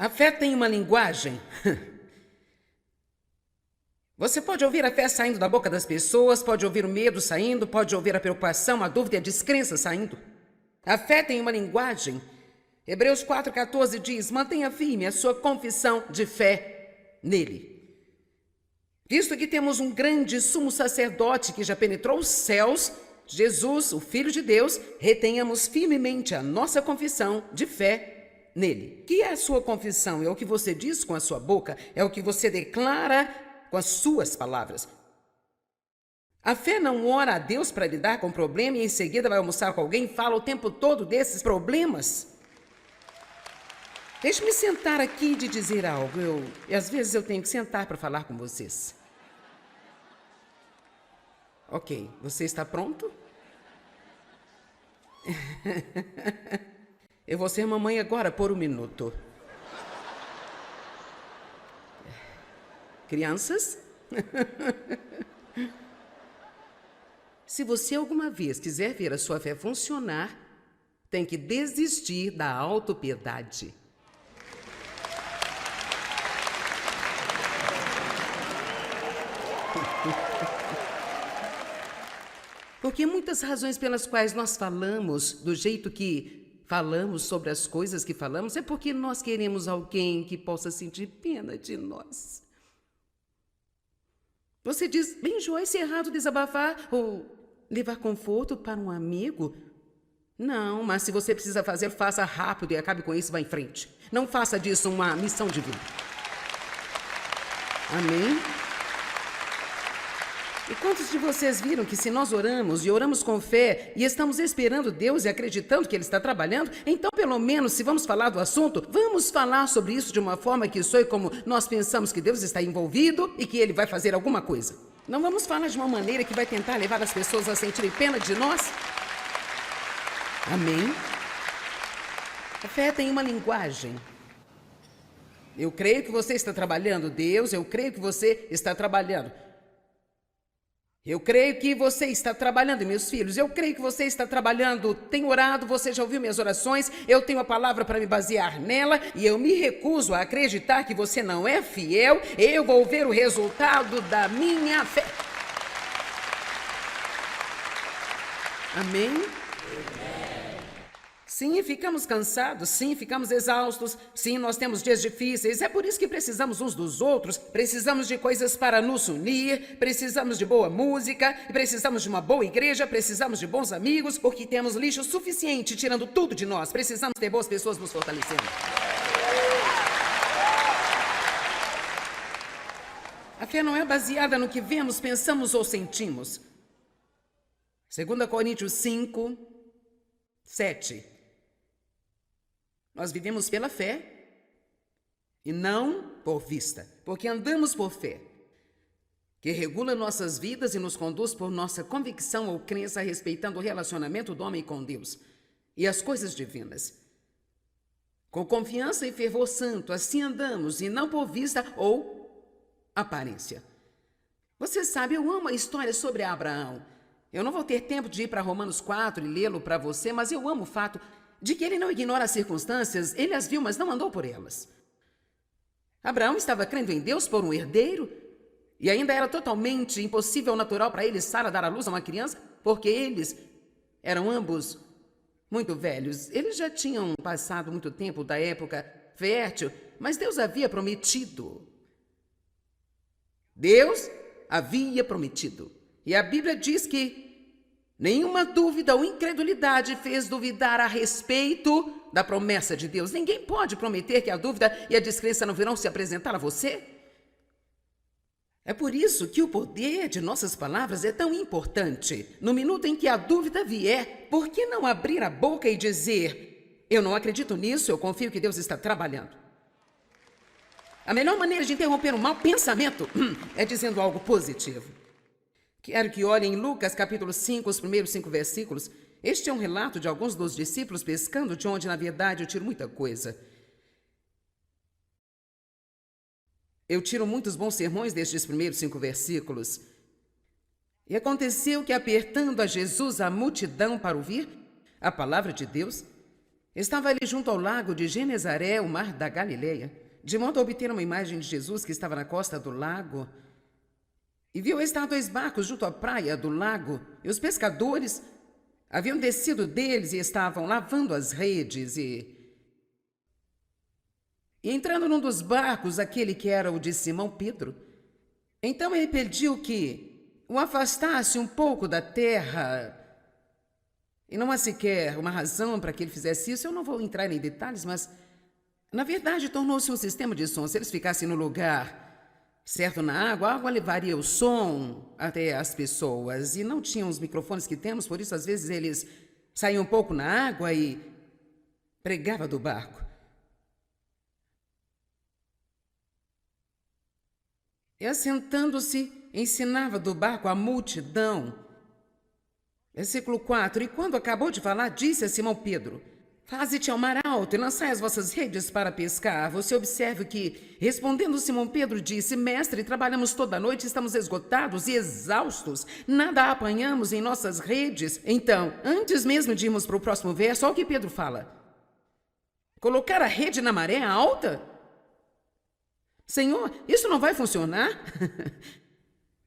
A fé tem uma linguagem. Você pode ouvir a fé saindo da boca das pessoas, pode ouvir o medo saindo, pode ouvir a preocupação, a dúvida e a descrença saindo. A fé tem uma linguagem. Hebreus 4,14 diz: mantenha firme a sua confissão de fé nele. Visto que temos um grande sumo sacerdote que já penetrou os céus, Jesus, o Filho de Deus, retenhamos firmemente a nossa confissão de fé nele. Que é a sua confissão? É o que você diz com a sua boca, é o que você declara com as suas palavras. A fé não ora a Deus para lidar com o problema e em seguida vai almoçar com alguém e fala o tempo todo desses problemas. Deixe-me sentar aqui e te dizer algo. Às vezes eu tenho que sentar para falar com vocês. Ok, você está pronto? Eu vou ser mamãe agora por um minuto. Crianças? Se você alguma vez quiser ver a sua fé funcionar, tem que desistir da autopiedade. Porque muitas razões pelas quais nós falamos do jeito que falamos sobre as coisas que falamos é porque nós queremos alguém que possa sentir pena de nós. Você diz: bem, Joyce, é errado desabafar ou levar conforto para um amigo? Não, mas se você precisa fazer, faça rápido e acabe com isso e vá em frente. Não faça disso uma missão de vida. Amém? E quantos de vocês viram que se nós oramos e oramos com fé e estamos esperando Deus e acreditando que Ele está trabalhando, então pelo menos se vamos falar do assunto, vamos falar sobre isso de uma forma que soe como nós pensamos que Deus está envolvido e que Ele vai fazer alguma coisa. Não vamos falar de uma maneira que vai tentar levar as pessoas a sentirem pena de nós? Amém? A fé tem uma linguagem. Eu creio que você está trabalhando, Deus, eu creio que você está trabalhando. Eu creio que você está trabalhando, meus filhos. Eu creio que você está trabalhando. Tenho orado, você já ouviu minhas orações. Eu tenho a palavra para me basear nela. E eu me recuso a acreditar que você não é fiel. Eu vou ver o resultado da minha fé. Amém? Sim, ficamos cansados, sim, ficamos exaustos, sim, nós temos dias difíceis, é por isso que precisamos uns dos outros, precisamos de coisas para nos unir, precisamos de boa música, precisamos de uma boa igreja, precisamos de bons amigos, porque temos lixo suficiente tirando tudo de nós, precisamos ter boas pessoas nos fortalecendo. A fé não é baseada no que vemos, pensamos ou sentimos. 2 Coríntios 5, 7. Nós vivemos pela fé e não por vista, porque andamos por fé, que regula nossas vidas e nos conduz por nossa convicção ou crença respeitando o relacionamento do homem com Deus e as coisas divinas. Com confiança e fervor santo, assim andamos e não por vista ou aparência. Você sabe, eu amo a história sobre Abraão. Eu não vou ter tempo de ir para Romanos 4 e lê-lo para você, mas eu amo o fato de que ele não ignora as circunstâncias, ele as viu, mas não andou por elas. Abraão estava crendo em Deus por um herdeiro, e ainda era totalmente impossível natural para ele, Sara, dar à luz a uma criança, porque eles eram ambos muito velhos. Eles já tinham passado muito tempo da época fértil, mas Deus havia prometido. Deus havia prometido. E a Bíblia diz que nenhuma dúvida ou incredulidade fez duvidar a respeito da promessa de Deus. Ninguém pode prometer que a dúvida e a descrença não virão se apresentar a você. É por isso que o poder de nossas palavras é tão importante. No minuto em que a dúvida vier, por que não abrir a boca e dizer: eu não acredito nisso, eu confio que Deus está trabalhando? A melhor maneira de interromper um mau pensamento é dizendo algo positivo. Quero que olhem em Lucas capítulo 5, os primeiros 5 versículos. Este é um relato de alguns dos discípulos pescando, de onde, na verdade, eu tiro muita coisa. Eu tiro muitos bons sermões destes primeiros 5 versículos. E aconteceu que, apertando a Jesus a multidão para ouvir a palavra de Deus, Estava ali junto ao lago de Genezaré, o mar da Galileia, de modo a obter uma imagem de Jesus que estava na costa do lago. E viu estar 2 barcos junto à praia do lago, e os pescadores haviam descido deles e estavam lavando as redes. E entrando num dos barcos, aquele que era o de Simão Pedro, então ele pediu que o afastasse um pouco da terra. E não há sequer uma razão para que ele fizesse isso. Eu não vou entrar em detalhes, mas, na verdade, tornou-se um sistema de som. Se eles ficassem no lugar certo na água, a água levaria o som até as pessoas. E não tinham os microfones que temos, por isso, às vezes, eles saíam um pouco na água e pregavam do barco. E, assentando-se, ensinava do barco a multidão. Versículo 4. E quando acabou de falar, disse a Simão Pedro: Faze-te ao mar alto e lançai as vossas redes para pescar. Você observe que, respondendo Simão Pedro, disse: Mestre, trabalhamos toda a noite, estamos esgotados e exaustos. Nada apanhamos em nossas redes. Então, antes mesmo de irmos para o próximo verso, olha o que Pedro fala. Colocar a rede na maré alta? Senhor, isso não vai funcionar?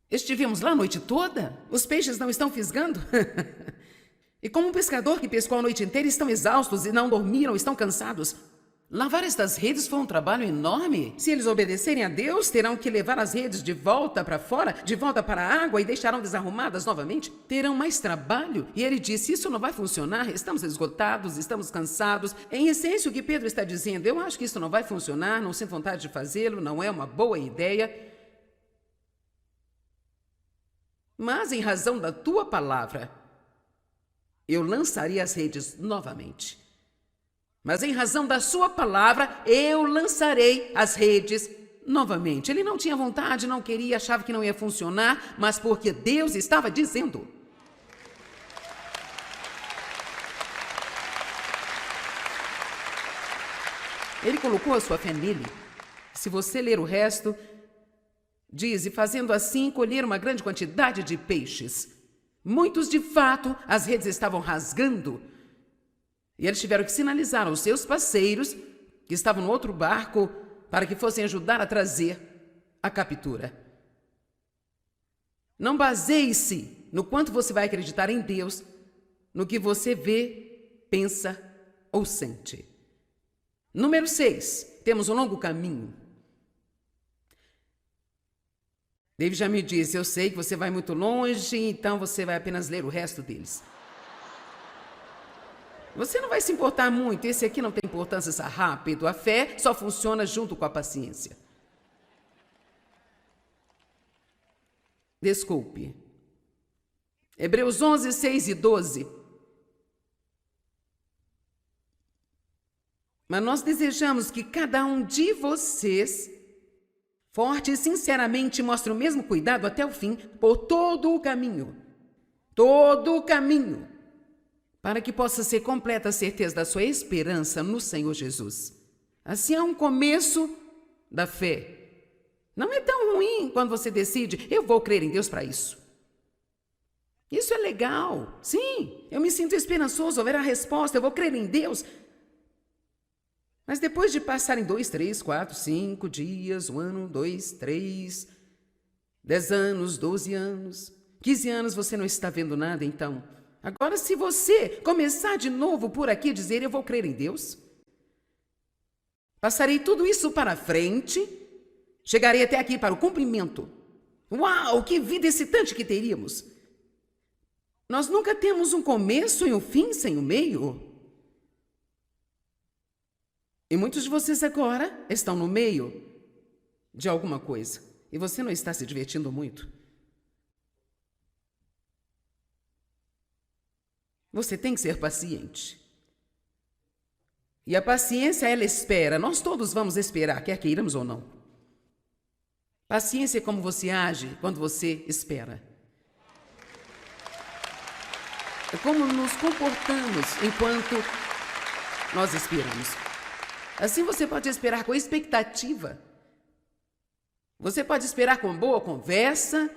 Estivemos lá a noite toda? Os peixes não estão fisgando? E como um pescador que pescou a noite inteira, estão exaustos e não dormiram, estão cansados. Lavar estas redes foi um trabalho enorme. Se eles obedecerem a Deus, terão que levar as redes de volta para fora, de volta para a água e deixarão desarrumadas novamente. Terão mais trabalho. E ele disse, isso não vai funcionar, estamos esgotados, estamos cansados. Em essência, o que Pedro está dizendo, eu acho que isso não vai funcionar, não sinto vontade de fazê-lo, não é uma boa ideia. Mas, em razão da tua palavra, eu lançaria as redes novamente. Mas, em razão da sua palavra, eu lançarei as redes novamente. Ele não tinha vontade, não queria, achava que não ia funcionar, mas porque Deus estava dizendo. Ele colocou a sua fé nele. Se você ler o resto, diz, e fazendo assim, colher uma grande quantidade de peixes. Muitos, de fato, as redes estavam rasgando. E eles tiveram que sinalizar aos seus parceiros, que estavam no outro barco, para que fossem ajudar a trazer a captura. Não baseie-se no quanto você vai acreditar em Deus, no que você vê, pensa ou sente. Número 6, temos um longo caminho. David já me disse, eu sei que você vai muito longe, então você vai apenas ler o resto deles. Você não vai se importar muito, esse aqui não tem importância, está rápido. A fé só funciona junto com a paciência. Desculpe. Hebreus 11, 6 e 12. Mas nós desejamos que cada um de vocês, forte e sinceramente, mostre o mesmo cuidado até o fim, por todo o caminho, para que possa ser completa a certeza da sua esperança no Senhor Jesus. Assim é um começo da fé. Não é tão ruim quando você decide, eu vou crer em Deus para isso. Isso é legal. Sim, eu me sinto esperançoso, haverá resposta, eu vou crer em Deus. Mas depois de passarem 2, 3, 4, 5 dias, 1 ano, 2, 3, 10 anos, 12 anos, 15 anos, você não está vendo nada, então. Agora, se você começar de novo por aqui e dizer, eu vou crer em Deus, passarei tudo isso para frente, chegarei até aqui para o cumprimento. Uau, que vida excitante que teríamos! Nós nunca temos um começo e um fim sem o meio. E muitos de vocês agora estão no meio de alguma coisa e você não está se divertindo muito. Você tem que ser paciente. E a paciência, ela espera. Nós todos vamos esperar, quer queiramos ou não. Paciência é como você age quando você espera. É como nos comportamos enquanto nós esperamos. Assim você pode esperar com expectativa. Você pode esperar com boa conversa.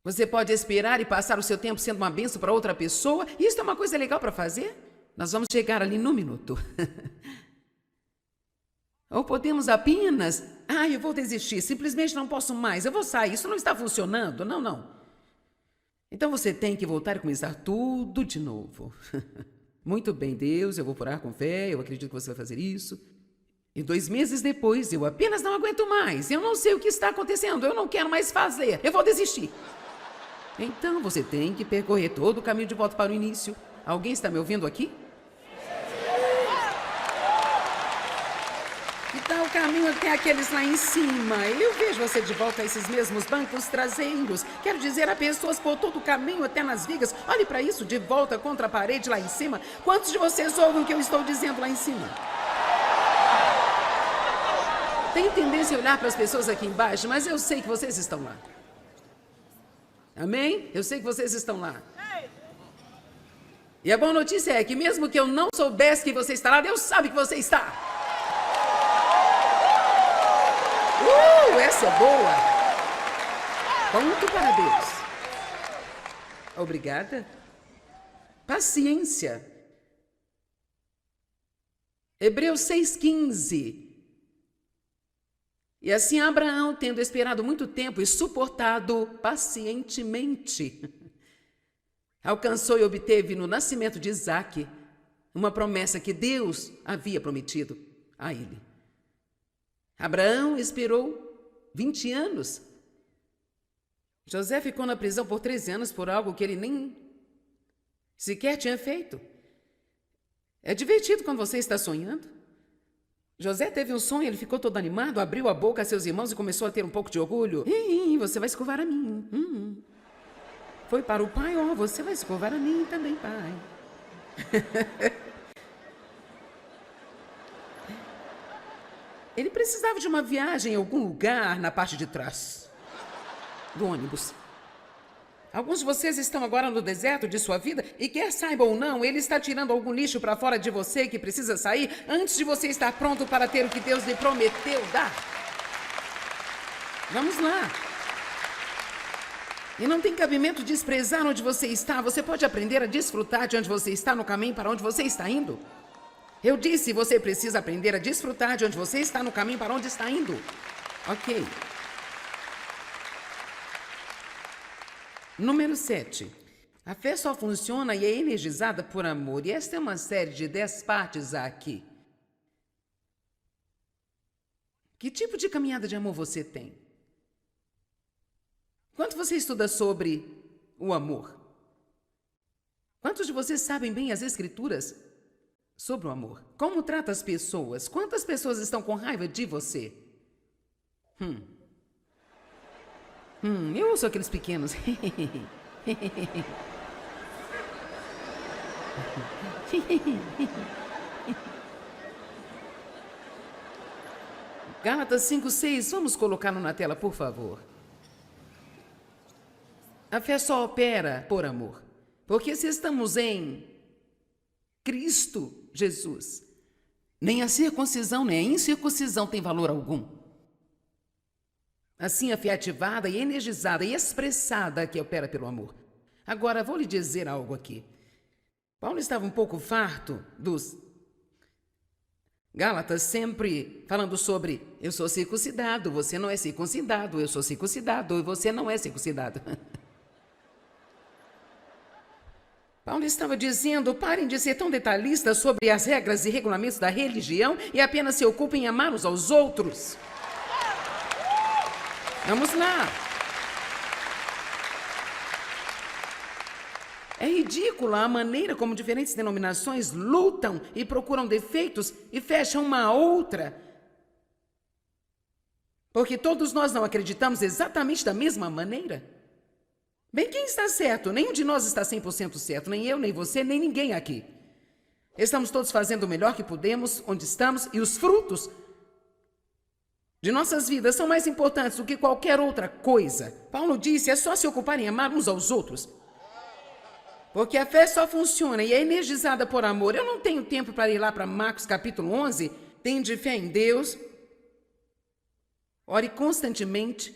Você pode esperar e passar o seu tempo sendo uma bênção para outra pessoa. E isso é uma coisa legal para fazer. Nós vamos chegar ali no minuto. Ou podemos apenas... eu vou desistir, simplesmente não posso mais, eu vou sair, isso não está funcionando. Não, não. Então você tem que voltar e começar tudo de novo. Muito bem, Deus, eu vou orar com fé, eu acredito que você vai fazer isso. E 2 meses depois, eu apenas não aguento mais, eu não sei o que está acontecendo, eu não quero mais fazer, eu vou desistir. Então você tem que percorrer todo o caminho de volta para o início. Alguém está me ouvindo aqui? Que tal o caminho até aqueles lá em cima? Eu vejo você de volta a esses mesmos bancos traseiros. Quero dizer, há pessoas por todo o caminho até nas vigas. Olhe para isso, de volta contra a parede lá em cima. Quantos de vocês ouvem o que eu estou dizendo lá em cima? Tenho tendência a olhar para as pessoas aqui embaixo, mas eu sei que vocês estão lá. Amém? Eu sei que vocês estão lá. E a boa notícia é que mesmo que eu não soubesse que você está lá, Deus sabe que você está. Essa é boa. Ponto para Deus. Obrigada. Paciência. Hebreus 6,15. E assim Abraão, tendo esperado muito tempo e suportado pacientemente, alcançou e obteve no nascimento de Isaque uma promessa que Deus havia prometido a ele. Abraão esperou 20 anos. José ficou na prisão por 13 anos por algo que ele nem sequer tinha feito. É divertido quando você está sonhando. José teve um sonho, ele ficou todo animado, abriu a boca a seus irmãos e começou a ter um pouco de orgulho. Você vai escovar a mim. Foi para o pai, você vai escovar a mim também, pai. Ele precisava de uma viagem em algum lugar na parte de trás do ônibus. Alguns de vocês estão agora no deserto de sua vida e quer saiba ou não, ele está tirando algum lixo para fora de você que precisa sair antes de você estar pronto para ter o que Deus lhe prometeu dar. Vamos lá. E não tem cabimento desprezar onde você está. Você pode aprender a desfrutar de onde você está no caminho para onde você está indo. Eu disse, você precisa aprender a desfrutar de onde você está no caminho para onde está indo. Ok. Número 7. A fé só funciona e é energizada por amor. E esta é uma série de 10 partes aqui. Que tipo de caminhada de amor você tem? Quanto você estuda sobre o amor? Quantos de vocês sabem bem as escrituras sobre o amor? Como trata as pessoas? Quantas pessoas estão com raiva de você? Eu ouço aqueles pequenos. Gálatas 5:6, vamos colocá-lo na tela, por favor. A fé só opera por amor. Porque se estamos em Cristo Jesus, nem a circuncisão, nem a incircuncisão tem valor algum. Assim, a fé ativada e energizada e expressada que opera pelo amor. Agora, vou lhe dizer algo aqui. Paulo estava um pouco farto dos Gálatas sempre falando sobre eu sou circuncidado, você não é circuncidado, eu sou circuncidado e você não é circuncidado. Paulo estava dizendo, parem de ser tão detalhistas sobre as regras e regulamentos da religião e apenas se ocupem em amar uns aos outros. Vamos lá. É ridícula a maneira como diferentes denominações lutam e procuram defeitos e fecham uma a outra. Porque todos nós não acreditamos exatamente da mesma maneira. Bem, quem está certo? Nenhum de nós está 100% certo, nem eu, nem você, nem ninguém aqui. Estamos todos fazendo o melhor que podemos, onde estamos, e os frutos de nossas vidas são mais importantes do que qualquer outra coisa. Paulo disse, é só se ocuparem em amar uns aos outros. Porque a fé só funciona e é energizada por amor. Eu não tenho tempo para ir lá para Marcos capítulo 11. Tende fé em Deus. Ore constantemente.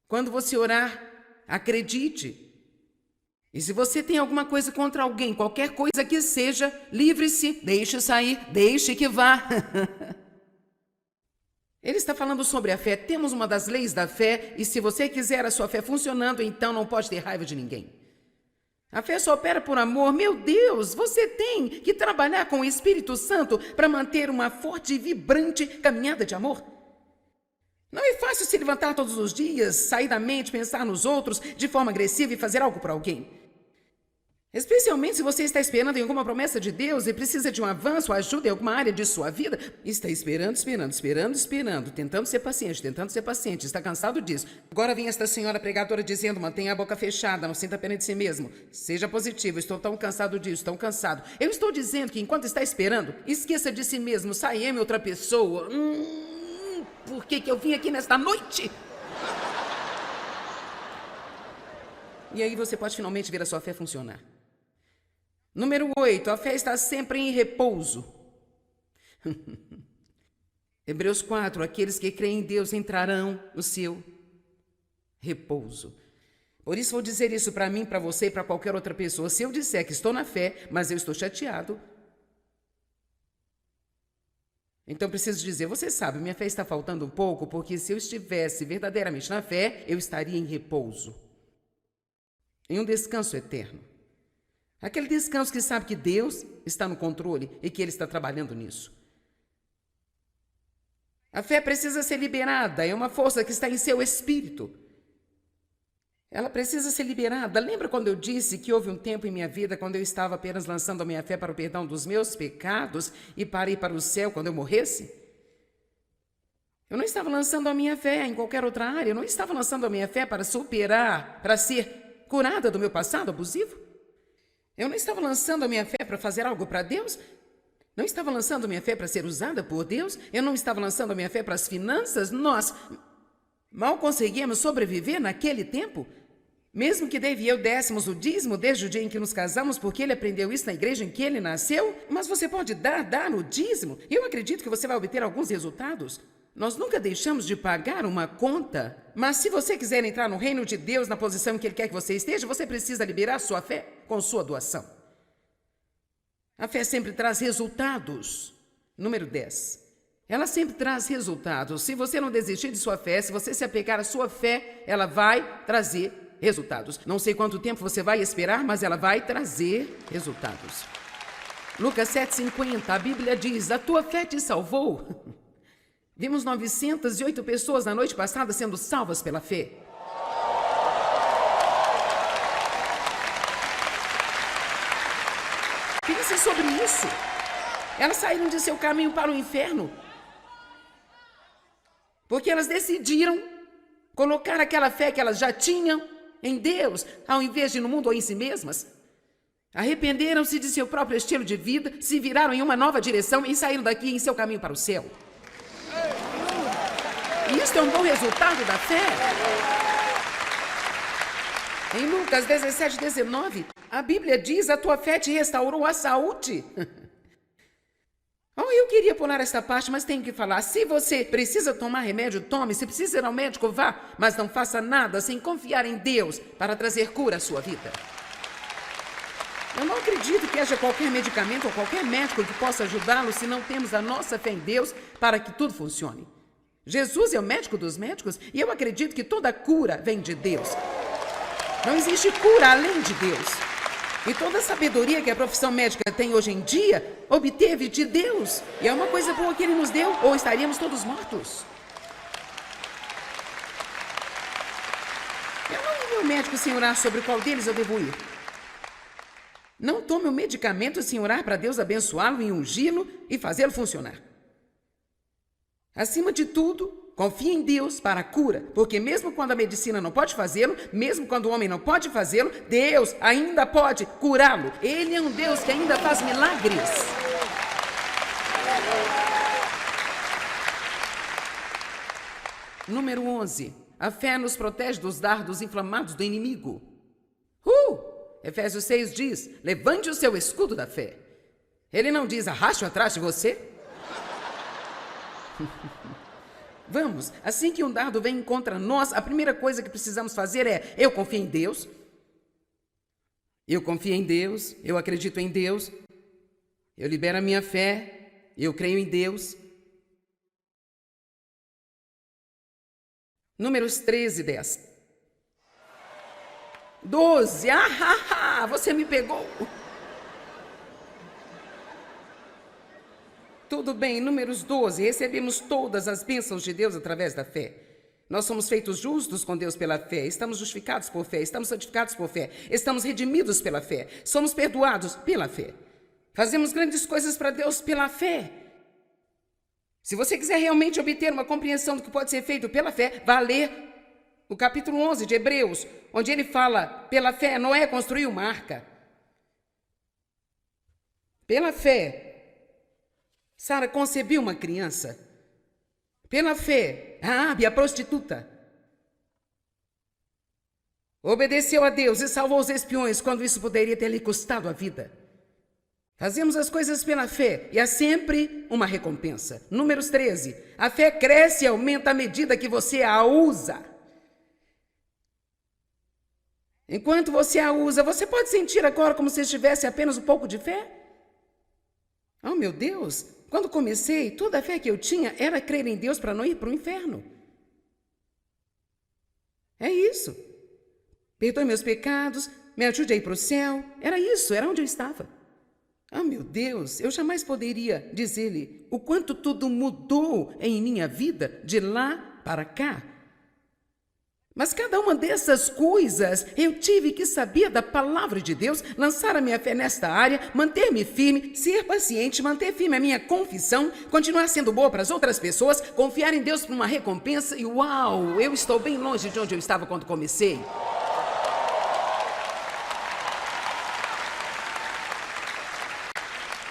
Quando você orar, acredite. E se você tem alguma coisa contra alguém, qualquer coisa que seja, livre-se, deixe sair, deixe que vá. Ele está falando sobre a fé. Temos uma das leis da fé, e se você quiser a sua fé funcionando, então não pode ter raiva de ninguém. A fé só opera por amor. Meu Deus, você tem que trabalhar com o Espírito Santo para manter uma forte e vibrante caminhada de amor. Não é fácil se levantar todos os dias, sair da mente, pensar nos outros de forma agressiva e fazer algo por alguém. Especialmente se você está esperando em alguma promessa de Deus e precisa de um avanço, ajuda em alguma área de sua vida. Está esperando, tentando ser paciente, está cansado disso. Agora vem esta senhora pregadora dizendo, mantenha a boca fechada, não sinta pena de si mesmo. Seja positivo, estou tão cansado disso, tão cansado. Eu estou dizendo que enquanto está esperando, esqueça de si mesmo, sai em outra pessoa. Por que eu vim aqui nesta noite? E aí você pode finalmente ver a sua fé funcionar. Número 8, a fé está sempre em repouso. Hebreus 4, aqueles que creem em Deus entrarão no seu repouso. Por isso vou dizer isso para mim, para você e para qualquer outra pessoa. Se eu disser que estou na fé, mas eu estou chateado, então preciso dizer, você sabe, minha fé está faltando um pouco, porque se eu estivesse verdadeiramente na fé, eu estaria em repouso, em um descanso eterno. Aquele descanso que sabe que Deus está no controle e que Ele está trabalhando nisso. A fé precisa ser liberada, é uma força que está em seu espírito. Ela precisa ser liberada. Lembra quando eu disse que houve um tempo em minha vida quando eu estava apenas lançando a minha fé para o perdão dos meus pecados e para ir para o céu quando eu morresse? Eu não estava lançando a minha fé em qualquer outra área. Eu não estava lançando a minha fé para superar, para ser curada do meu passado abusivo. Eu não estava lançando a minha fé para fazer algo para Deus. Não estava lançando a minha fé para ser usada por Deus. Eu não estava lançando a minha fé para as finanças. Nós mal conseguíamos sobreviver naquele tempo. Mesmo que Dave e eu dessemos o dízimo desde o dia em que nos casamos, porque ele aprendeu isso na igreja em que ele nasceu, mas você pode dar o dízimo, e eu acredito que você vai obter alguns resultados. Nós nunca deixamos de pagar uma conta, mas se você quiser entrar no reino de Deus, na posição em que Ele quer que você esteja, você precisa liberar sua fé com sua doação. A fé sempre traz resultados. Número 10. Ela sempre traz resultados. Se você não desistir de sua fé, se você se apegar à sua fé, ela vai trazer resultados. Não sei quanto tempo você vai esperar, mas ela vai trazer resultados. Lucas 7,50, a Bíblia diz, a tua fé te salvou. Vimos 908 pessoas na noite passada sendo salvas pela fé. Pense sobre isso. Elas saíram de seu caminho para o inferno porque elas decidiram colocar aquela fé que elas já tinham em Deus, ao invés de no mundo ou em si mesmas. Arrependeram-se de seu próprio estilo de vida, se viraram em uma nova direção e saíram daqui em seu caminho para o céu. E isso é um bom resultado da fé. Em Lucas 17:19, a Bíblia diz, a tua fé te restaurou a saúde. Eu queria pular essa parte, mas tenho que falar. Se você precisa tomar remédio, tome. Se precisa ir ao médico, vá. Mas não faça nada sem confiar em Deus para trazer cura à sua vida. Eu não acredito que haja qualquer medicamento ou qualquer médico que possa ajudá-lo se não temos a nossa fé em Deus para que tudo funcione. Jesus é o médico dos médicos e eu acredito que toda cura vem de Deus. Não existe cura além de Deus. E toda a sabedoria que a profissão médica tem hoje em dia, obteve de Deus. E é uma coisa boa que Ele nos deu, ou estaríamos todos mortos. Eu não vi meu médico sem orar sobre qual deles eu devo ir. Não tome o medicamento sem orar para Deus abençoá-lo e ungí-lo e fazê-lo funcionar. Acima de tudo, confie em Deus para a cura, porque mesmo quando a medicina não pode fazê-lo, mesmo quando o homem não pode fazê-lo, Deus ainda pode curá-lo. Ele é um Deus que ainda faz milagres. Número 11. A fé nos protege dos dardos inflamados do inimigo. Efésios 6 diz, levante o seu escudo da fé. Ele não diz, arraste atrás de você. Vamos, assim que um dardo vem contra nós, a primeira coisa que precisamos fazer é: eu confio em Deus, eu confio em Deus, eu acredito em Deus, eu libero a minha fé, eu creio em Deus. Números 13, 10. 12, você me pegou. Tudo bem, Números 12, recebemos todas as bênçãos de Deus através da fé. Nós somos feitos justos com Deus pela fé, estamos justificados por fé, estamos santificados por fé, estamos redimidos pela fé, somos perdoados pela fé. Fazemos grandes coisas para Deus pela fé. Se você quiser realmente obter uma compreensão do que pode ser feito pela fé, vá ler o capítulo 11 de Hebreus, onde ele fala: pela fé Noé construiu uma arca. Pela fé Sara concebeu uma criança. Pela fé, Raabe, a prostituta, obedeceu a Deus e salvou os espiões quando isso poderia ter lhe custado a vida. Fazemos as coisas pela fé e há sempre uma recompensa. Números 13. A fé cresce e aumenta à medida que você a usa. Enquanto você a usa, você pode sentir agora como se tivesse apenas um pouco de fé? Oh, meu Deus! Quando comecei, toda a fé que eu tinha era crer em Deus para não ir para o inferno. É isso. Perdoe meus pecados, me ajude a ir para o céu. Era isso, era onde eu estava. Ah, meu Deus, eu jamais poderia dizer-lhe o quanto tudo mudou em minha vida de lá para cá. Mas cada uma dessas coisas eu tive que saber da palavra de Deus, lançar a minha fé nesta área, manter-me firme, ser paciente, manter firme a minha confissão, continuar sendo boa para as outras pessoas, confiar em Deus para uma recompensa e uau, eu estou bem longe de onde eu estava quando comecei.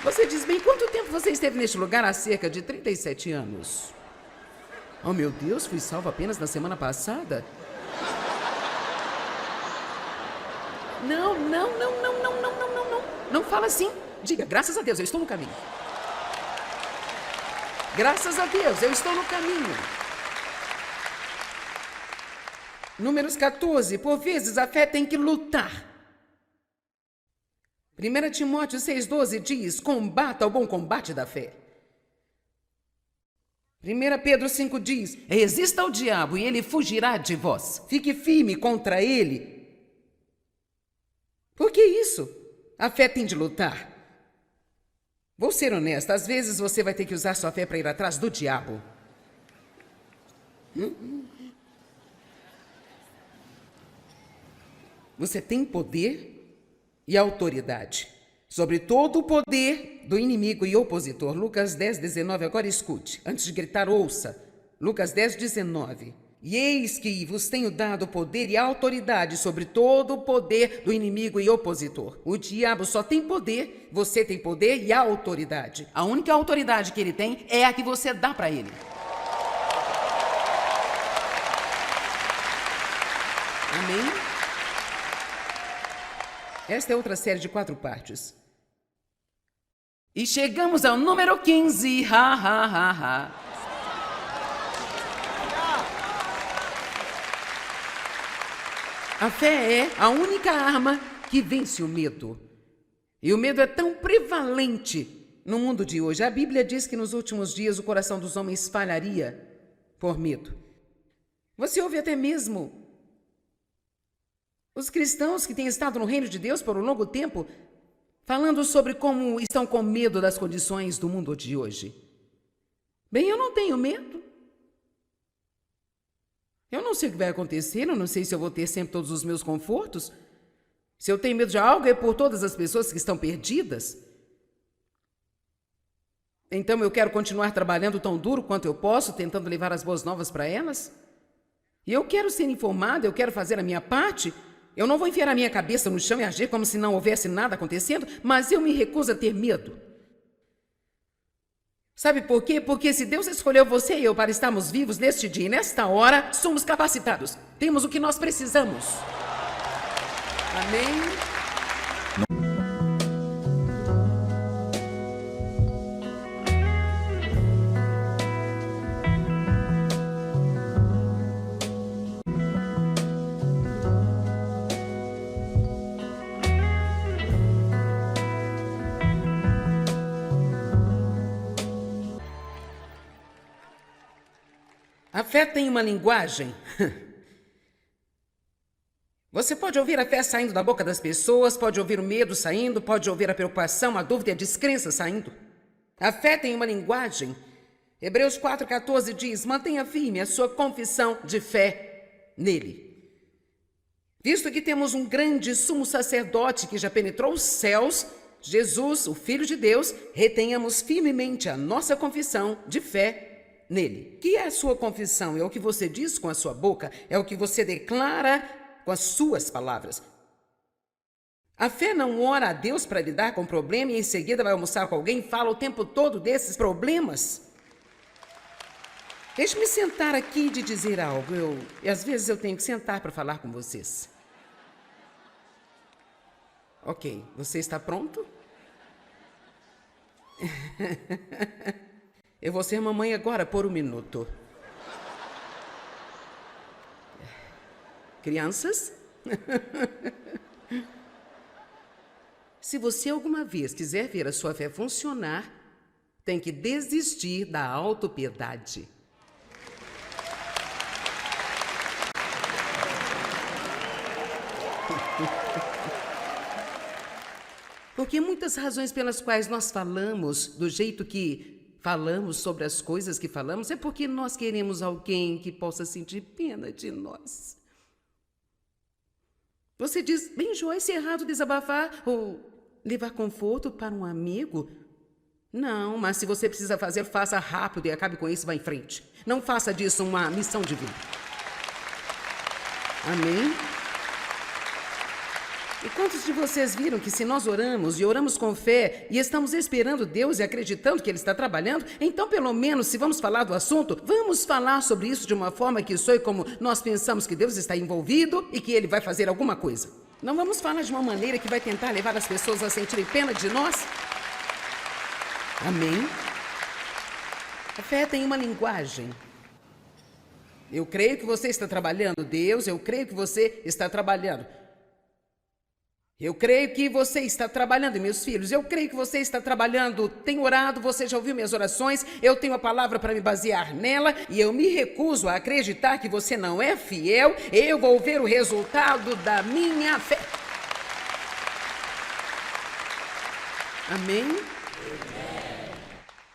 Você diz: bem, quanto tempo você esteve neste lugar? Há cerca de 37 anos. Oh, meu Deus, fui salvo apenas na semana passada? Não. Não fala assim. Diga: graças a Deus, eu estou no caminho. Graças a Deus, eu estou no caminho. Números 14. Por vezes a fé tem que lutar. 1 Timóteo 6,12 diz: combata o bom combate da fé. 1 Pedro 5 diz: resista ao diabo e ele fugirá de vós. Fique firme contra ele. Por que isso? A fé tem de lutar. Vou ser honesta, às vezes você vai ter que usar sua fé para ir atrás do diabo. Você tem poder e autoridade sobre todo o poder do inimigo e opositor. Lucas 10, 19, agora escute. Antes de gritar, ouça. Lucas 10, 19. E eis que vos tenho dado poder e autoridade sobre todo o poder do inimigo e opositor. O diabo só tem poder, você tem poder e autoridade. A única autoridade que ele tem é a que você dá para ele. Amém? Esta é outra série de 4 partes. E chegamos ao número 15. A fé é a única arma que vence o medo. E o medo é tão prevalente no mundo de hoje. A Bíblia diz que nos últimos dias o coração dos homens falharia por medo. Você ouve até mesmo os cristãos que têm estado no reino de Deus por um longo tempo falando sobre como estão com medo das condições do mundo de hoje. Bem, eu não tenho medo. Eu não sei o que vai acontecer, eu não sei se eu vou ter sempre todos os meus confortos. Se eu tenho medo de algo, é por todas as pessoas que estão perdidas. Então eu quero continuar trabalhando tão duro quanto eu posso, tentando levar as boas novas para elas. E eu quero ser informada, eu quero fazer a minha parte. Eu não vou enfiar a minha cabeça no chão e agir como se não houvesse nada acontecendo, mas eu me recuso a ter medo. Sabe por quê? Porque se Deus escolheu você e eu para estarmos vivos neste dia e nesta hora, somos capacitados. Temos o que nós precisamos. Amém? A fé tem uma linguagem. Você pode ouvir a fé saindo da boca das pessoas, pode ouvir o medo saindo, pode ouvir a preocupação, a dúvida e a descrença saindo. A fé tem uma linguagem. Hebreus 4,14 diz: mantenha firme a sua confissão de fé nele. Visto que temos um grande sumo sacerdote que já penetrou os céus, Jesus, o Filho de Deus, retenhamos firmemente a nossa confissão de fé nele. Que é a sua confissão? É o que você diz com a sua boca, é o que você declara com as suas palavras. A fé não ora a Deus para lidar com o problema e em seguida vai almoçar com alguém e fala o tempo todo desses problemas. Deixe-me sentar aqui e te dizer algo. E às vezes eu tenho que sentar para falar com vocês. Ok, você está pronto? Eu vou ser mamãe agora por um minuto. Crianças? Se você alguma vez quiser ver a sua fé funcionar, tem que desistir da autopiedade. Porque muitas razões pelas quais nós falamos do jeito que falamos sobre as coisas que falamos é porque nós queremos alguém que possa sentir pena de nós. Você diz: bem, Joyce, é errado desabafar ou levar conforto para um amigo? Não, mas se você precisa fazer, faça rápido e acabe com isso e vá em frente. Não faça disso uma missão divina. Amém? E quantos de vocês viram que se nós oramos e oramos com fé e estamos esperando Deus e acreditando que Ele está trabalhando, então pelo menos se vamos falar do assunto, vamos falar sobre isso de uma forma que soe como nós pensamos que Deus está envolvido e que Ele vai fazer alguma coisa. Não vamos falar de uma maneira que vai tentar levar as pessoas a sentirem pena de nós. Amém? A fé tem uma linguagem. Eu creio que você está trabalhando, Deus, eu creio que você está trabalhando. Eu creio que você está trabalhando, meus filhos. Eu creio que você está trabalhando. Tenho orado, você já ouviu minhas orações. Eu tenho a palavra para me basear nela. E eu me recuso a acreditar que você não é fiel. Eu vou ver o resultado da minha fé. Amém?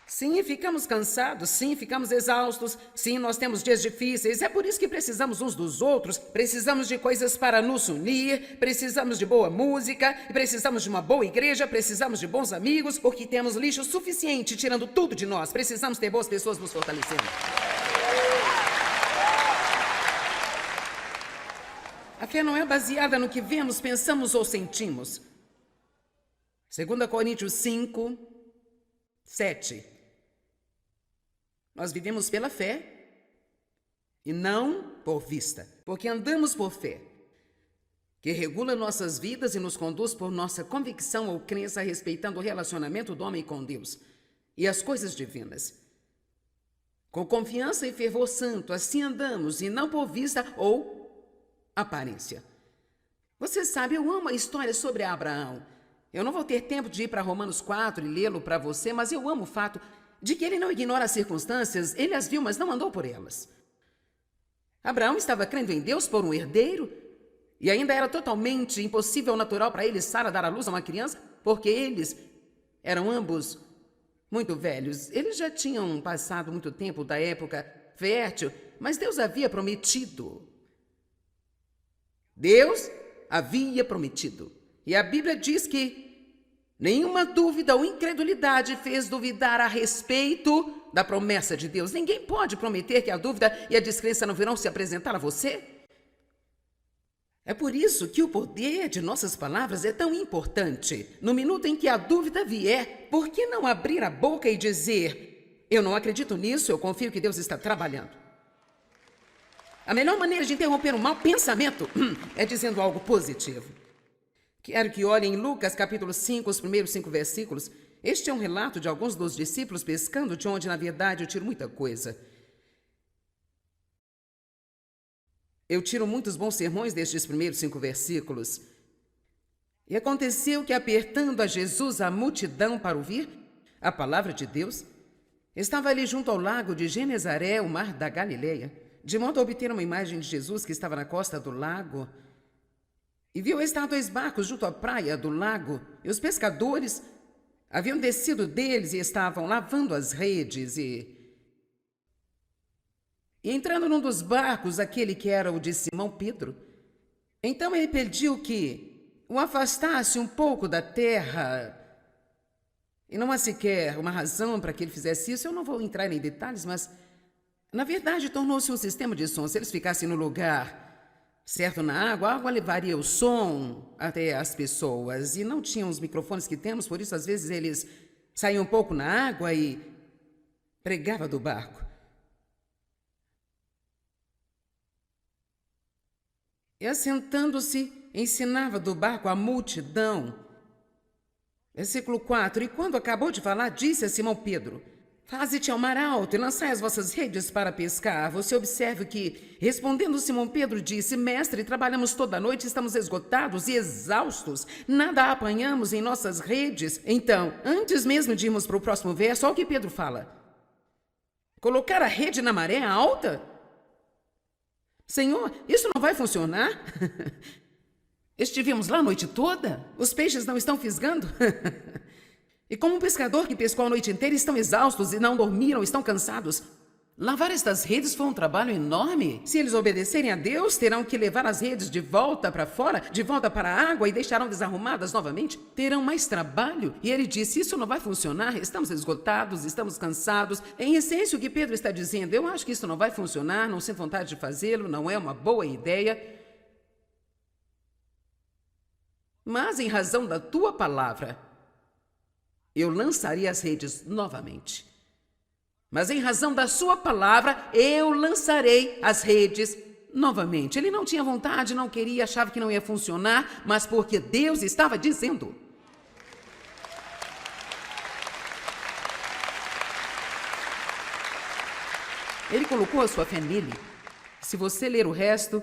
Sim, ficamos cansados, sim, ficamos exaustos, sim, nós temos dias difíceis, é por isso que precisamos uns dos outros, precisamos de coisas para nos unir, precisamos de boa música, precisamos de uma boa igreja, precisamos de bons amigos, porque temos lixo suficiente tirando tudo de nós, precisamos ter boas pessoas nos fortalecendo. A fé não é baseada no que vemos, pensamos ou sentimos. 2 Coríntios 5, 7. Nós vivemos pela fé e não por vista, porque andamos por fé, que regula nossas vidas e nos conduz por nossa convicção ou crença respeitando o relacionamento do homem com Deus e as coisas divinas. Com confiança e fervor santo, assim andamos e não por vista ou aparência. Você sabe, eu amo a história sobre Abraão. Eu não vou ter tempo de ir para Romanos 4 e lê-lo para você, mas eu amo o fato de que ele não ignora as circunstâncias, ele as viu, mas não andou por elas. Abraão estava crendo em Deus por um herdeiro, e ainda era totalmente impossível ou natural para ele, Sara, dar à luz a uma criança, porque eles eram ambos muito velhos. Eles já tinham passado muito tempo da época fértil, mas Deus havia prometido. Deus havia prometido. E a Bíblia diz que nenhuma dúvida ou incredulidade fez duvidar a respeito da promessa de Deus. Ninguém pode prometer que a dúvida e a descrença não virão se apresentar a você. É por isso que o poder de nossas palavras é tão importante. No minuto em que a dúvida vier, por que não abrir a boca e dizer: eu não acredito nisso, eu confio que Deus está trabalhando? A melhor maneira de interromper um mau pensamento é dizendo algo positivo. Quero que olhem em Lucas capítulo 5, os primeiros 5 versículos. Este é um relato de alguns dos discípulos pescando, de onde, na verdade, eu tiro muita coisa. Eu tiro muitos bons sermões destes primeiros 5 versículos. E aconteceu que, apertando a Jesus a multidão para ouvir a palavra de Deus, Estava ali junto ao lago de Genezaré, o mar da Galileia, de modo a obter uma imagem de Jesus que estava na costa do lago. E viu estar 2 barcos junto à praia do lago, e os pescadores haviam descido deles e estavam lavando as redes. E entrando num dos barcos, aquele que era o de Simão Pedro, então ele pediu que o afastasse um pouco da terra. E não há sequer uma razão para que ele fizesse isso. Eu não vou entrar em detalhes, mas, na verdade, tornou-se um sistema de som. Se eles ficassem no lugar certo na água, a água levaria o som até as pessoas. E não tinham os microfones que temos, por isso, às vezes, eles saíam um pouco na água e pregavam do barco. E, assentando-se, ensinava do barco a multidão. Versículo 4. E quando acabou de falar, disse a Simão Pedro: Faze-te ao mar alto e lançai as vossas redes para pescar. Você observe que, respondendo Simão Pedro, disse: Mestre, trabalhamos toda a noite, estamos esgotados e exaustos, nada apanhamos em nossas redes. Então, antes mesmo de irmos para o próximo verso, olha o que Pedro fala: colocar a rede na maré alta? Senhor, isso não vai funcionar? Estivemos lá a noite toda? Os peixes não estão fisgando? E como um pescador que pescou a noite inteira, estão exaustos e não dormiram, estão cansados. Lavar estas redes foi um trabalho enorme. Se eles obedecerem a Deus, terão que levar as redes de volta para fora, de volta para a água e deixarão desarrumadas novamente. Terão mais trabalho. E ele disse: isso não vai funcionar, estamos esgotados, estamos cansados. Em essência, o que Pedro está dizendo: eu acho que isso não vai funcionar, não sinto vontade de fazê-lo, não é uma boa ideia. Mas, em razão da tua palavra, eu lançarei as redes novamente. Mas, em razão da sua palavra, eu lançarei as redes novamente. Ele não tinha vontade, não queria, achava que não ia funcionar, mas porque Deus estava dizendo. Ele colocou a sua fé nele. Se você ler o resto,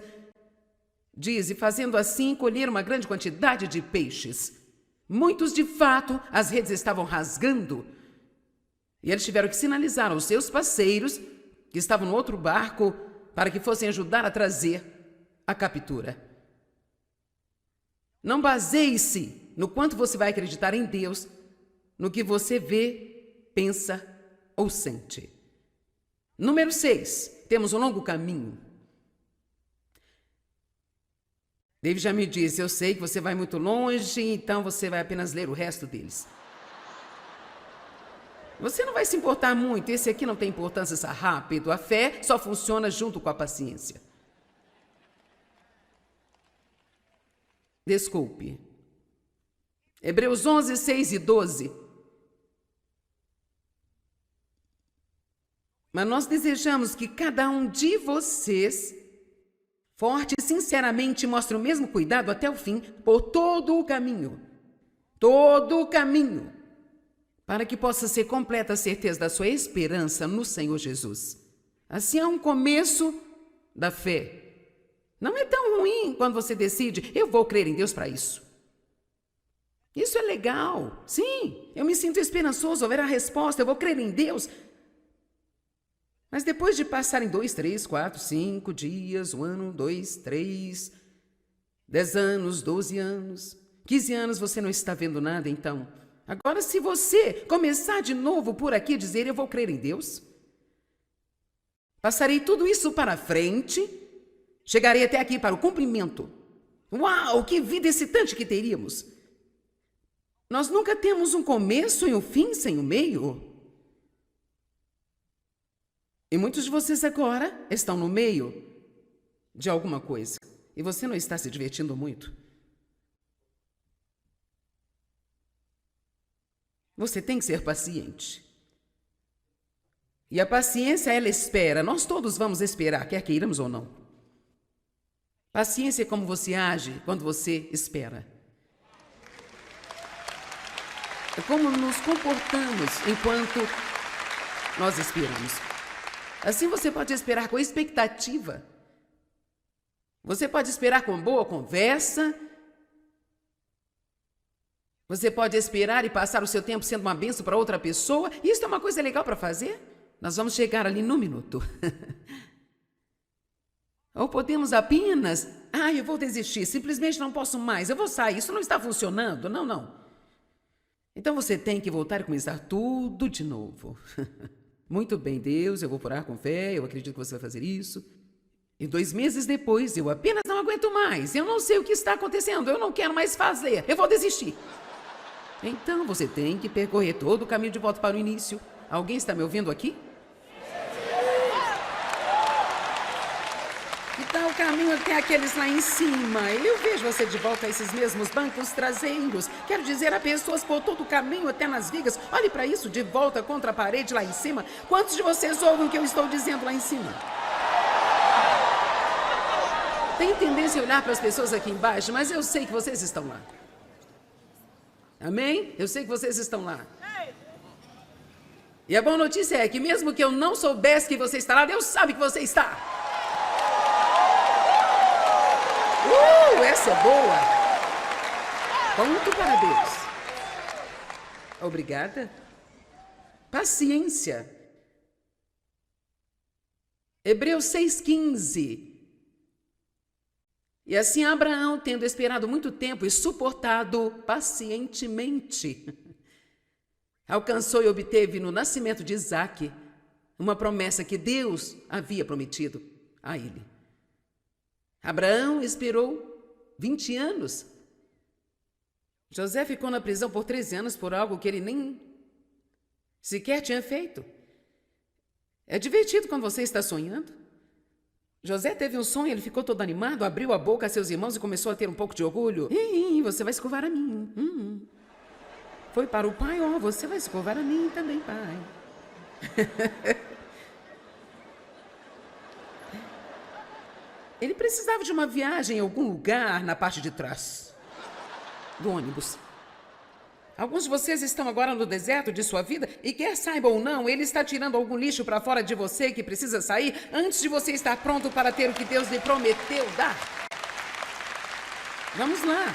diz: e fazendo assim, colheram uma grande quantidade de peixes. Muitos, de fato, as redes estavam rasgando. E eles tiveram que sinalizar aos seus parceiros, que estavam no outro barco, para que fossem ajudar a trazer a captura. Não baseie-se no quanto você vai acreditar em Deus, no que você vê, pensa ou sente. Número 6. Temos um longo caminho. David já me disse: eu sei que você vai muito longe, então você vai apenas ler o resto deles. Você não vai se importar muito, esse aqui não tem importância, está rápido. A fé só funciona junto com a paciência. Desculpe. Hebreus 11, 6 e 12. Mas nós desejamos que cada um de vocês, forte e sinceramente, mostre o mesmo cuidado até o fim, por todo o caminho, para que possa ser completa a certeza da sua esperança no Senhor Jesus. Assim é um começo da fé. Não é tão ruim quando você decide: eu vou crer em Deus para isso. Isso é legal. Sim, eu me sinto esperançoso, haverá resposta, eu vou crer em Deus. Mas depois de passarem 2, 3, 4, 5 dias, 1 ano, 2, 3, 10 anos, 12 anos, 15 anos, você não está vendo nada, então. Agora, se você começar de novo por aqui e dizer: eu vou crer em Deus, passarei tudo isso para frente, chegarei até aqui para o cumprimento. Uau, que vida excitante que teríamos! Nós nunca temos um começo e um fim sem o meio. E muitos de vocês agora estão no meio de alguma coisa e você não está se divertindo muito. Você tem que ser paciente. E a paciência, ela espera. Nós todos vamos esperar, quer queiramos ou não. Paciência é como você age quando você espera. É como nos comportamos enquanto nós esperamos. Assim você pode esperar com expectativa. Você pode esperar com boa conversa. Você pode esperar e passar o seu tempo sendo uma bênção para outra pessoa. Isso é uma coisa legal para fazer. Nós vamos chegar ali num minuto. Ou podemos apenas... eu vou desistir, simplesmente não posso mais, eu vou sair, isso não está funcionando. Não. Então você tem que voltar e começar tudo de novo. Muito bem, Deus, eu vou orar com fé, eu acredito que você vai fazer isso. E 2 meses depois, eu apenas não aguento mais, eu não sei o que está acontecendo, eu não quero mais fazer, eu vou desistir. Então você tem que percorrer todo o caminho de volta para o início. Alguém está me ouvindo aqui? Que tal o caminho até aqueles lá em cima? Eu vejo você de volta a esses mesmos bancos traseiros. Quero dizer, há pessoas por todo o caminho até nas vigas. Olhe para isso, de volta contra a parede lá em cima. Quantos de vocês ouvem o que eu estou dizendo lá em cima? Tem tendência a olhar para as pessoas aqui embaixo, mas eu sei que vocês estão lá. Amém? Eu sei que vocês estão lá. E a boa notícia é que mesmo que eu não soubesse que você está lá, Deus sabe que você está. Essa é boa. Ponto para Deus. Obrigada. Paciência. Hebreus 6,15. E assim Abraão, tendo esperado muito tempo e suportado pacientemente, alcançou e obteve no nascimento de Isaque uma promessa que Deus havia prometido a ele. Abraão esperou 20 anos. José ficou na prisão por 13 anos por algo que ele nem sequer tinha feito. É divertido quando você está sonhando. José teve um sonho, ele ficou todo animado, abriu a boca a seus irmãos e começou a ter um pouco de orgulho. Você vai escovar a mim. Foi para o pai, você vai escovar a mim também, pai. Ele precisava de uma viagem em algum lugar na parte de trás do ônibus. Alguns de vocês estão agora no deserto de sua vida e quer saiba ou não, ele está tirando algum lixo para fora de você que precisa sair antes de você estar pronto para ter o que Deus lhe prometeu dar. Vamos lá.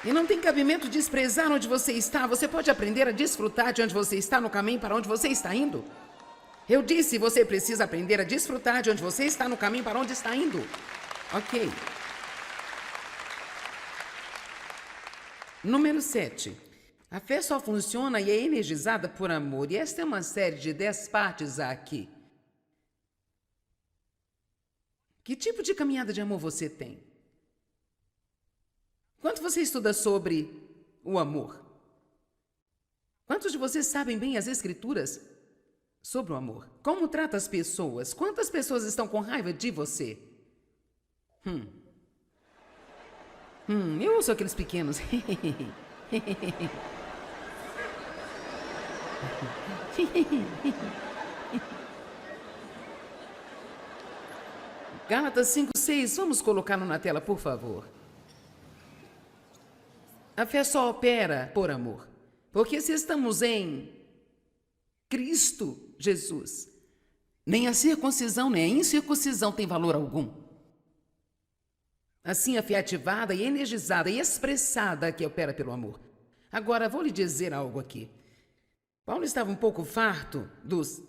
E não tem cabimento desprezar onde você está. Você pode aprender a desfrutar de onde você está no caminho para onde você está indo. Eu disse, você precisa aprender a desfrutar de onde você está no caminho para onde está indo. Ok. Número 7. A fé só funciona e é energizada por amor. E esta é uma série de 10 partes aqui. Que tipo de caminhada de amor você tem? Quanto você estuda sobre o amor? Quantos de vocês sabem bem as escrituras sobre o amor? Como trata as pessoas? Quantas pessoas estão com raiva de você? Eu ouço aqueles pequenos. Gálatas 5:6, vamos colocá-lo na tela, por favor. A fé só opera por amor. Porque se estamos em Cristo Jesus, nem a circuncisão, nem a incircuncisão tem valor algum. Assim, a fé ativada e energizada e expressada que opera pelo amor. Agora, vou lhe dizer algo aqui. Paulo estava um pouco farto dos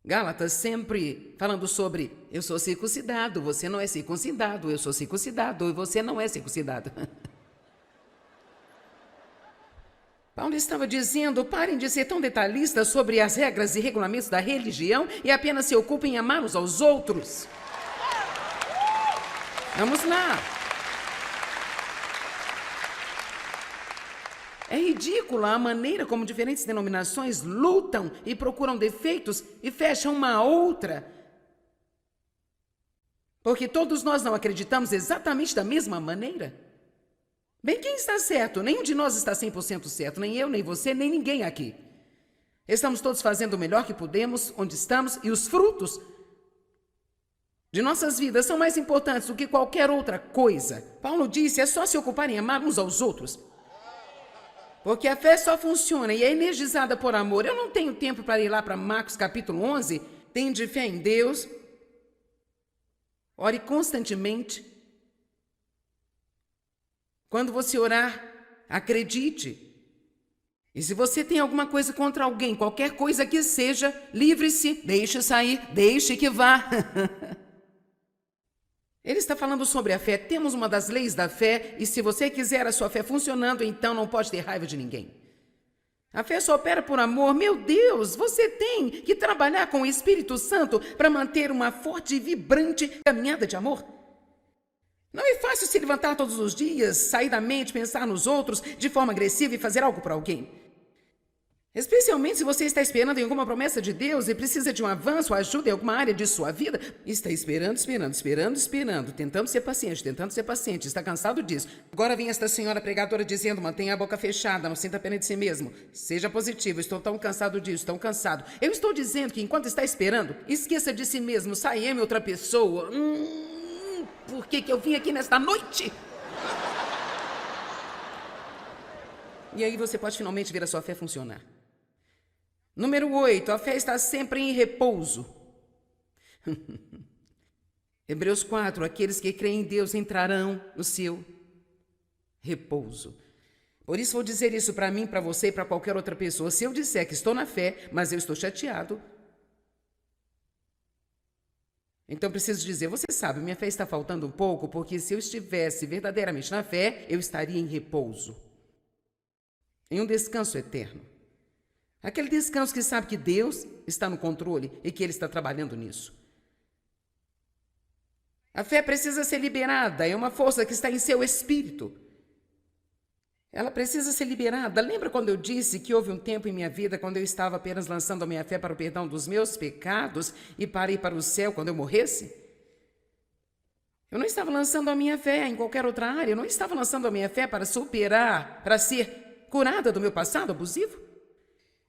Gálatas sempre falando sobre eu sou circuncidado, você não é circuncidado, eu sou circuncidado e você não é circuncidado. Paulo estava dizendo, parem de ser tão detalhistas sobre as regras e regulamentos da religião e apenas se ocupem em amar uns aos outros. Vamos lá. É ridícula a maneira como diferentes denominações lutam e procuram defeitos e fecham uma a outra. Porque todos nós não acreditamos exatamente da mesma maneira. Bem, quem está certo? Nenhum de nós está 100% certo, nem eu, nem você, nem ninguém aqui. Estamos todos fazendo o melhor que podemos, onde estamos, e os frutos de nossas vidas são mais importantes do que qualquer outra coisa. Paulo disse, é só se ocupar em amar uns aos outros. Porque a fé só funciona e é energizada por amor. Eu não tenho tempo para ir lá para Marcos capítulo 11. Tende fé em Deus. Ore constantemente. Quando você orar, acredite. E se você tem alguma coisa contra alguém, qualquer coisa que seja, livre-se, deixe sair, deixe que vá. Ele está falando sobre a fé. Temos uma das leis da fé, e se você quiser a sua fé funcionando, então não pode ter raiva de ninguém. A fé só opera por amor. Meu Deus, você tem que trabalhar com o Espírito Santo para manter uma forte e vibrante caminhada de amor. Não é fácil se levantar todos os dias, sair da mente, pensar nos outros de forma agressiva e fazer algo para alguém. Especialmente se você está esperando em alguma promessa de Deus e precisa de um avanço, ajuda em alguma área de sua vida. Está esperando, tentando ser paciente, está cansado disso. Agora vem esta senhora pregadora dizendo, mantenha a boca fechada, não sinta pena de si mesmo. Seja positivo, estou tão cansado disso, tão cansado. Eu estou dizendo que enquanto está esperando, esqueça de si mesmo, saia em outra pessoa. Por que eu vim aqui nesta noite? E aí você pode finalmente ver a sua fé funcionar. Número 8, a fé está sempre em repouso. Hebreus 4, aqueles que creem em Deus entrarão no seu repouso. Por isso vou dizer isso para mim, para você e para qualquer outra pessoa. Se eu disser que estou na fé, mas eu estou chateado, então preciso dizer, você sabe, minha fé está faltando um pouco, porque se eu estivesse verdadeiramente na fé, eu estaria em repouso. Em um descanso eterno. Aquele descanso que sabe que Deus está no controle e que Ele está trabalhando nisso. A fé precisa ser liberada, é uma força que está em seu espírito. Ela precisa ser liberada. Lembra quando eu disse que houve um tempo em minha vida quando eu estava apenas lançando a minha fé para o perdão dos meus pecados e para ir para o céu quando eu morresse? Eu não estava lançando a minha fé em qualquer outra área, eu não estava lançando a minha fé para superar, para ser curada do meu passado abusivo.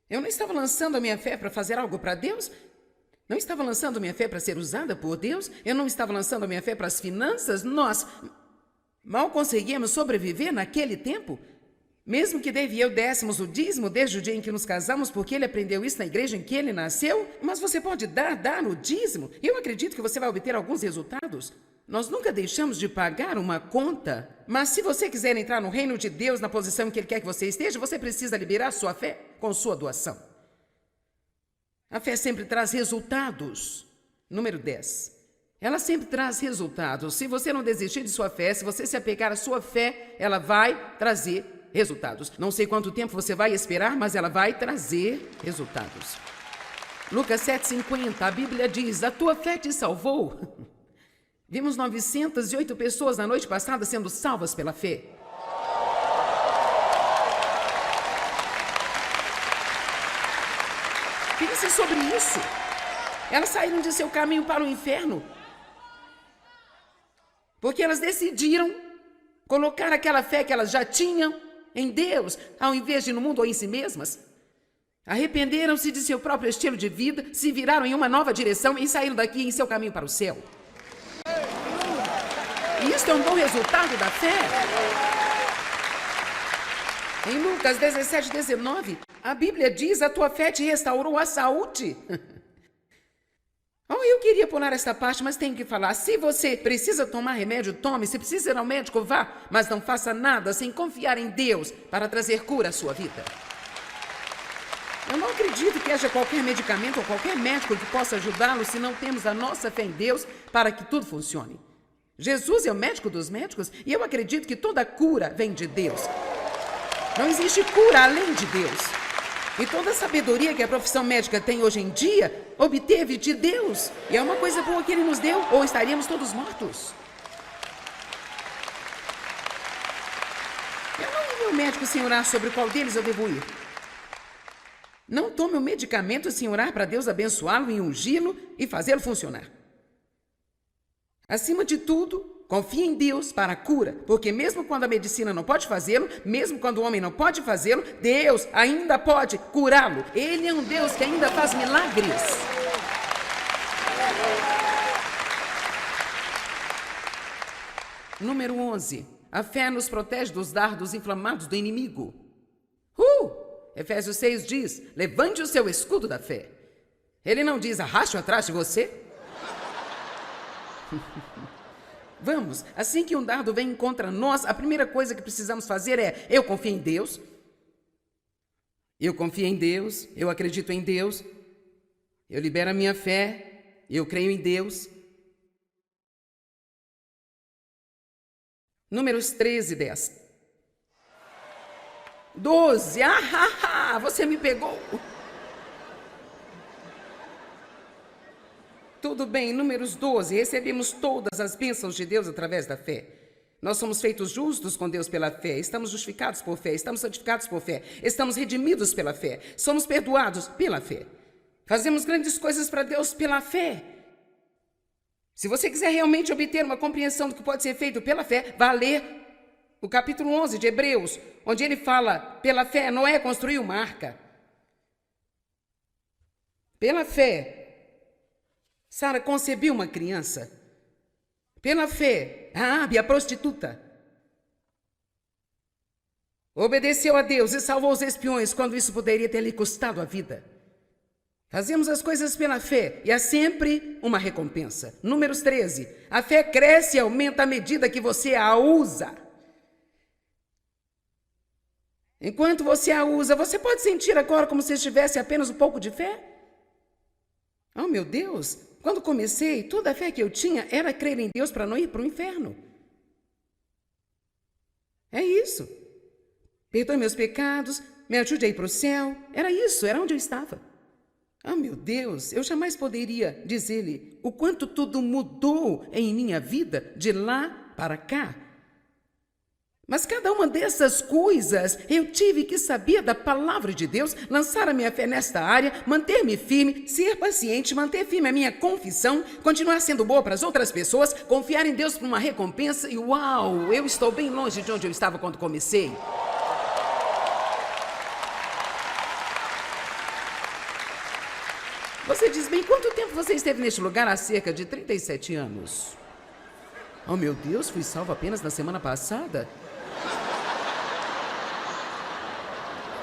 Eu não estava lançando a minha fé para fazer algo para Deus. Não estava lançando a minha fé para ser usada por Deus. Eu não estava lançando a minha fé para as finanças. Nós mal conseguíamos sobreviver naquele tempo. Mesmo que Dave e eu dessemos o dízimo desde o dia em que nos casamos, porque ele aprendeu isso na igreja em que ele nasceu. Mas você pode dar no dízimo. E eu acredito que você vai obter alguns resultados. Nós nunca deixamos de pagar uma conta, mas se você quiser entrar no reino de Deus na posição em que Ele quer que você esteja, você precisa liberar sua fé com sua doação. A fé sempre traz resultados. Número 10. Ela sempre traz resultados. Se você não desistir de sua fé, se você se apegar à sua fé, ela vai trazer resultados. Não sei quanto tempo você vai esperar, mas ela vai trazer resultados. Lucas 7,50, a Bíblia diz, a tua fé te salvou. Vimos 908 pessoas na noite passada sendo salvas pela fé. Pense sobre isso. Elas saíram de seu caminho para o inferno porque elas decidiram colocar aquela fé que elas já tinham em Deus, ao invés de no mundo ou em si mesmas. Arrependeram-se de seu próprio estilo de vida, se viraram em uma nova direção e saíram daqui em seu caminho para o céu. E isso é um bom resultado da fé. Em Lucas 17:19, a Bíblia diz, a tua fé te restaurou a saúde. Eu queria pular esta parte, mas tenho que falar. Se você precisa tomar remédio, tome. Se precisa ir ao médico, vá. Mas não faça nada sem confiar em Deus para trazer cura à sua vida. Eu não acredito que haja qualquer medicamento ou qualquer médico que possa ajudá-lo se não temos a nossa fé em Deus para que tudo funcione. Jesus é o médico dos médicos e eu acredito que toda cura vem de Deus. Não existe cura além de Deus. E toda a sabedoria que a profissão médica tem hoje em dia, obteve de Deus. E é uma coisa boa que Ele nos deu, ou estaríamos todos mortos. Eu não vi meu médico sem orar sobre qual deles eu devo ir. Não tome o medicamento sem orar para Deus abençoá-lo e ungí-lo e fazê-lo funcionar. Acima de tudo, confie em Deus para a cura, porque mesmo quando a medicina não pode fazê-lo, mesmo quando o homem não pode fazê-lo, Deus ainda pode curá-lo. Ele é um Deus que ainda faz milagres. Número 11. A fé nos protege dos dardos inflamados do inimigo. Efésios 6 diz, levante o seu escudo da fé. Ele não diz, arraste atrás de você. Vamos, assim que um dardo vem contra nós, a primeira coisa que precisamos fazer é: eu confio em Deus, eu confio em Deus, eu acredito em Deus, eu libero a minha fé, eu creio em Deus. Números 13, 10. 12, você me pegou. Tudo bem, Números 12, recebemos todas as bênçãos de Deus através da fé. Nós somos feitos justos com Deus pela fé, estamos justificados por fé, estamos santificados por fé, estamos redimidos pela fé, somos perdoados pela fé. Fazemos grandes coisas para Deus pela fé. Se você quiser realmente obter uma compreensão do que pode ser feito pela fé, vá ler o capítulo 11 de Hebreus, onde ele fala: pela fé Noé construiu uma arca. Pela fé Sara concebeu uma criança. Pela fé, Raabe, a prostituta, obedeceu a Deus e salvou os espiões quando isso poderia ter lhe custado a vida. Fazemos as coisas pela fé e há sempre uma recompensa. Números 13. A fé cresce e aumenta à medida que você a usa. Enquanto você a usa, você pode sentir agora como se tivesse apenas um pouco de fé? Oh, meu Deus! Quando comecei, toda a fé que eu tinha era crer em Deus para não ir para o inferno. É isso. Perdoe meus pecados, me ajude a ir para o céu. Era isso, era onde eu estava. Ah, meu Deus, eu jamais poderia dizer-lhe o quanto tudo mudou em minha vida de lá para cá. Mas cada uma dessas coisas eu tive que saber da palavra de Deus, lançar a minha fé nesta área, manter-me firme, ser paciente, manter firme a minha confissão, continuar sendo boa para as outras pessoas, confiar em Deus por uma recompensa e uau, eu estou bem longe de onde eu estava quando comecei. Você diz: bem, quanto tempo você esteve neste lugar? Há cerca de 37 anos. Oh, meu Deus, fui salvo apenas na semana passada?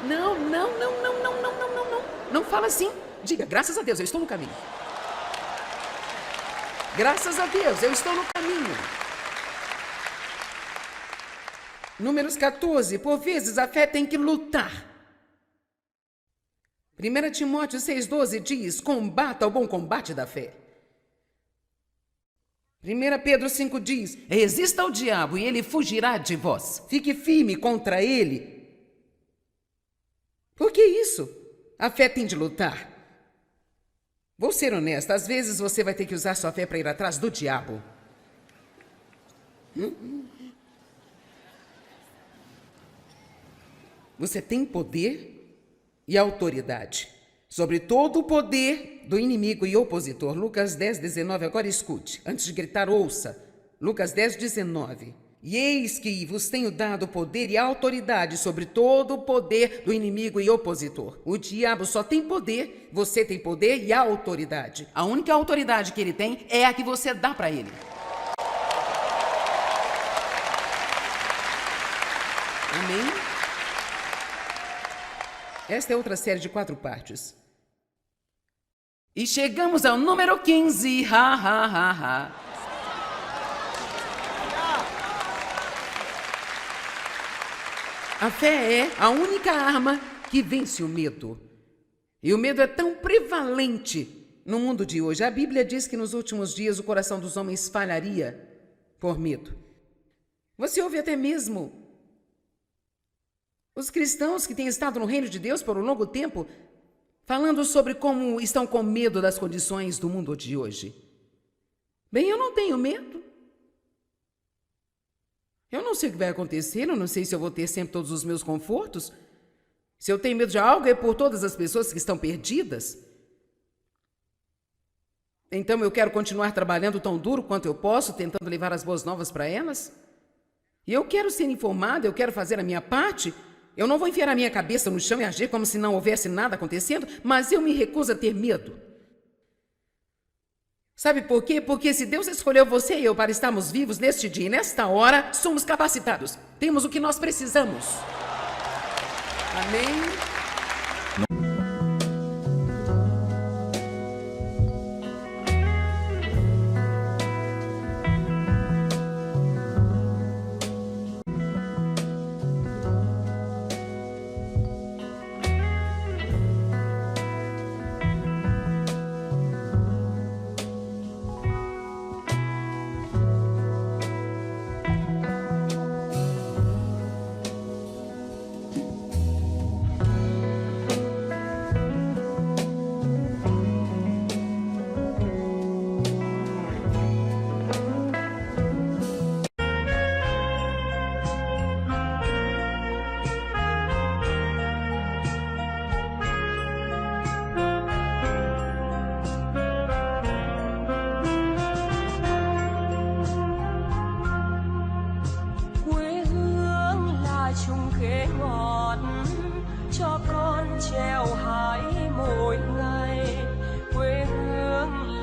Não. Não fala assim. Diga: graças a Deus, eu estou no caminho. Graças a Deus, eu estou no caminho. Números 14. Por vezes a fé tem que lutar. 1 Timóteo 6,12 diz: combata o bom combate da fé. 1 Pedro 5 diz: resista ao diabo e ele fugirá de vós. Fique firme contra ele. Por que isso? A fé tem de lutar. Vou ser honesta, às vezes você vai ter que usar sua fé para ir atrás do diabo. Você tem poder e autoridade sobre todo o poder do inimigo e opositor. Lucas 10, 19, agora escute. Antes de gritar, ouça. Lucas 10, 19. E eis que vos tenho dado poder e autoridade sobre todo o poder do inimigo e opositor. O diabo só tem poder, você tem poder e autoridade. A única autoridade que ele tem é a que você dá para ele. Amém? Esta é outra série de 4 partes. E chegamos ao número 15. A fé é a única arma que vence o medo. E o medo é tão prevalente no mundo de hoje. A Bíblia diz que nos últimos dias o coração dos homens falharia por medo. Você ouve até mesmo os cristãos que têm estado no reino de Deus por um longo tempo falando sobre como estão com medo das condições do mundo de hoje. Bem, eu não tenho medo. Eu não sei o que vai acontecer, eu não sei se eu vou ter sempre todos os meus confortos. Se eu tenho medo de algo, é por todas as pessoas que estão perdidas. Então eu quero continuar trabalhando tão duro quanto eu posso, tentando levar as boas novas para elas. E eu quero ser informada, eu quero fazer a minha parte. Eu não vou enfiar a minha cabeça no chão e agir como se não houvesse nada acontecendo, mas eu me recuso a ter medo. Sabe por quê? Porque se Deus escolheu você e eu para estarmos vivos neste dia e nesta hora, somos capacitados. Temos o que nós precisamos. Amém?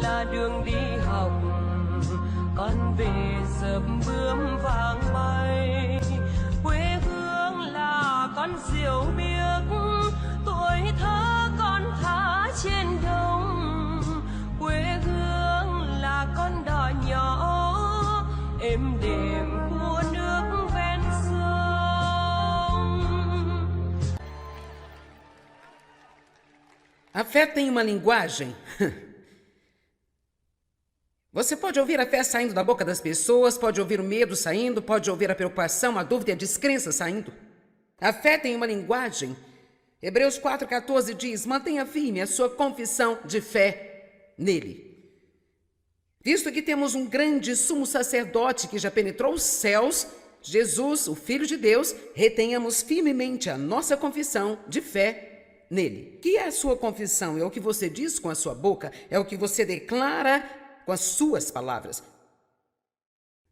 là đường đi học, con về dập bướm vàng bay. Quê hương là con diều biếc, tuổi thơ con thả trên đồng. Quê hương là con đò nhỏ êm đềm của nước ven sông. A fé tem uma linguagem. Você pode ouvir a fé saindo da boca das pessoas, pode ouvir o medo saindo, pode ouvir a preocupação, a dúvida e a descrença saindo. A fé tem uma linguagem. Hebreus 4,14 diz: mantenha firme a sua confissão de fé nele. Visto que temos um grande sumo sacerdote que já penetrou os céus, Jesus, o Filho de Deus, retenhamos firmemente a nossa confissão de fé nele. Que é a sua confissão? É o que você diz com a sua boca, é o que você declara com as suas palavras.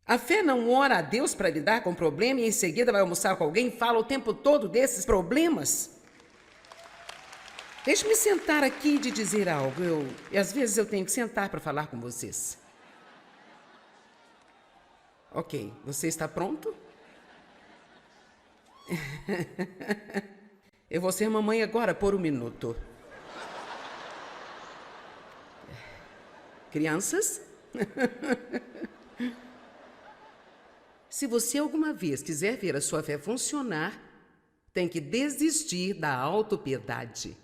A fé não ora a Deus para lidar com o problema e em seguida vai almoçar com alguém e fala o tempo todo desses problemas. Deixe-me sentar aqui e te dizer algo. E às vezes eu tenho que sentar para falar com vocês. Ok, você está pronto? Eu vou ser mamãe agora por um minuto. Crianças? Se você alguma vez quiser ver a sua fé funcionar, tem que desistir da autopiedade.